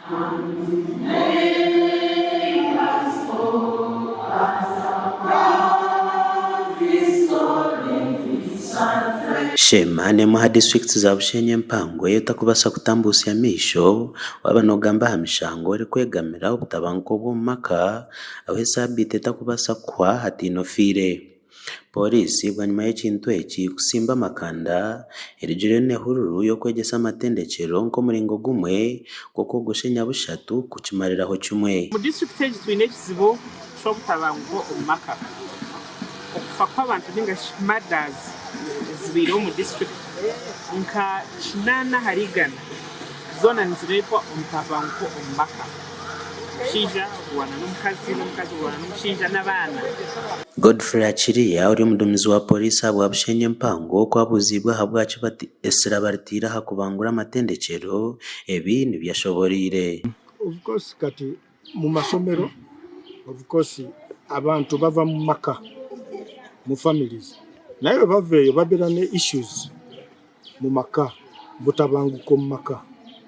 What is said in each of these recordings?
Shema ne muha district za Bushenye Mpangwe yotakubasa kutambusa ya misho wabanogamba hamishango ori kwegamira obutabanguko bw'omumaka aho esabiti etakubasa kuhwa hatinofire. Polisi bwanyuma y'ekintu eki kusimba amakanda erijure n'ehururu y'okwegyesa amatendekero nk'omuringo gumwe gw'okwogosha enyabushatu kukimaliraho kimwe. Mu district egi twine ekizibu ky'obutabanguko omu maka, okufa kw'abantu ninga murders zibiireho mu district nka 8 hari 100 zoona nizireetwa omu butabanguko omu maka. Omushaija obuwana n'omukazi, n'omukazi obuwana n'omushaija n'abaana. Godfrey Achiriya ori omuduumizi wa polisi abwa Bushenye Mpango kwabuziibwa ahabwaki esira baritiira aha kubangura amatendekero ebi nibyashoboreire. Of course kati mu masomero of course abantu bava mu maka mu families naye baveeyo babeera ne issues mu maka butabanguko mu maka,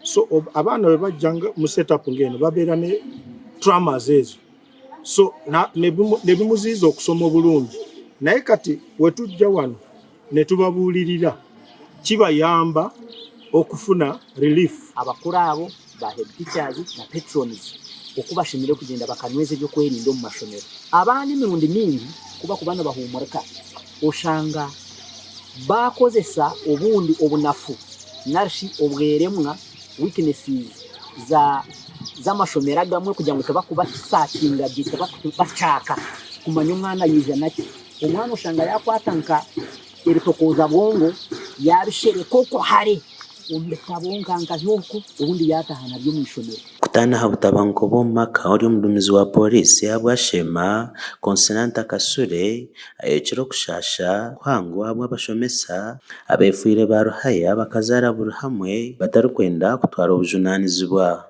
so abaana bwe bajjanga mu setup ngeno babeera ne traumas ezo, so ne bimuziiza okusoma obulungi. Naye kati wetujja wano ne tubabuulirira kibayamba okufuna relief. Abakuru abo ba head teachers na patrons okubashimira kugenda bakanyweza ebyokwerinda omu masomero. Abaana emirundi mingi kuba kubana bahumurika oshanga bakozesa obundi obunafu narshi obweremwa weaknesses za mashomero agamwe kugira ngo tabakubasakinga bachaka kumanya umwana yiza naki. Umwana oshanga yakwatanka eritokoza bwongo yabishere koko hari umbetabonga nkazoko ubundi yatahana byo mwishomero. Kutana habutabanguko bw'omumaka ori omuduumizi wa polisi abwa Shema Consonanta Kasure ayekire okushasha kuhangwa abw'abashomesa abeefiire ba Ruhaya bakazaara buri hamwe batarikwenda kutwara obujunaanizibwa.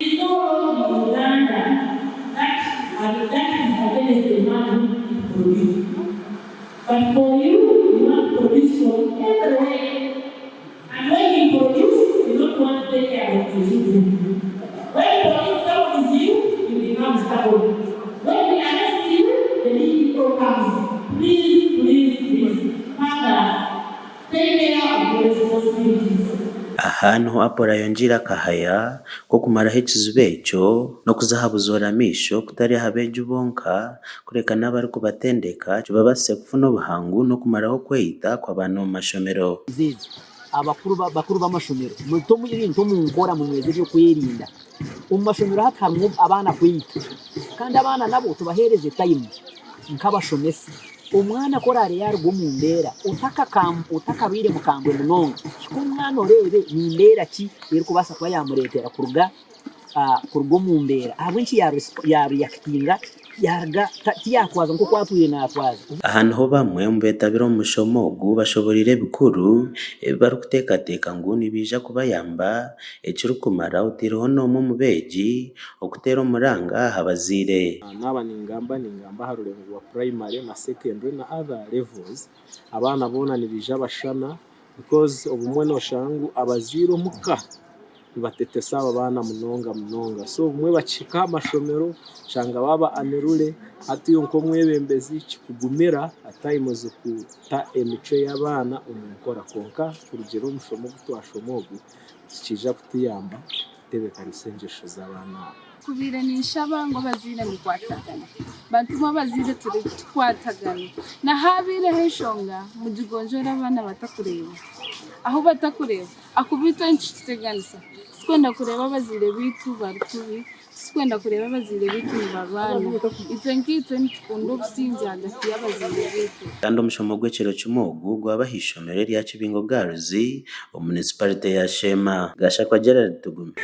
Ahantu apora yonjira kahaya ko kumaraho ekizibu ekyo n'okuzahabuzora amisho kutari habeju bonka kureka n'abari kubatendeka kibabase kufuna obuhangu n'okumaraho kweyita kw'abaana omu mashomero. Abakuru b'amashomero mutomu ibintu munkora mu mwezi byo kwerinda omu mashomero hatamu abaana kweyita kandi abaana nabo tubahereze time nk'abashomesa. Omwana korare yarwo mu mbera utakabire mu kambwe munonga kumwana orebe ni mbera ki eri kubasa kuba yamuretera kurwo mu mbera abwenshi ya reactinga yarga tiyakwaza nko kwatuye nakwaza. Ahantu ho bamwe mu betabiro mu mushomogu bashoborire bikuru bari kutekateka ngo nibija kubayamba ekiri kumara utiriho n'omu mubeji okutera omuranga habazire. Naba ningamba harurengo wa primary na secondary na other levels abana bona nibija bashana because obumwe no shangu abaziro muka batetesa abana munonga so umwe bacika amashomero shanga baba anerule atiyo nko mwebembezi kikugumira atayimuze kuta emico y'abana umunkora konka kurugero mushomo gutwashomogu kija kutiyamba tebe karisenjesho z'abana kubiranisha abango bazire mu kwatagana batuma bazire turi twatagana na habire heshonga mu gigonjora abana batakureba aho batakureba akubita nchiteganisa sikwenda kureba bazire bitu barutubi sikwenda kureba bazire bitu babana itwenkitwe ntikundo businja hagati y'abazire bitu. Kandi omushomo gw'ekiro kimogu gwabahishomero lya Kibingo Girls municipality ya Shema Gashakwa Gerald Tugumi.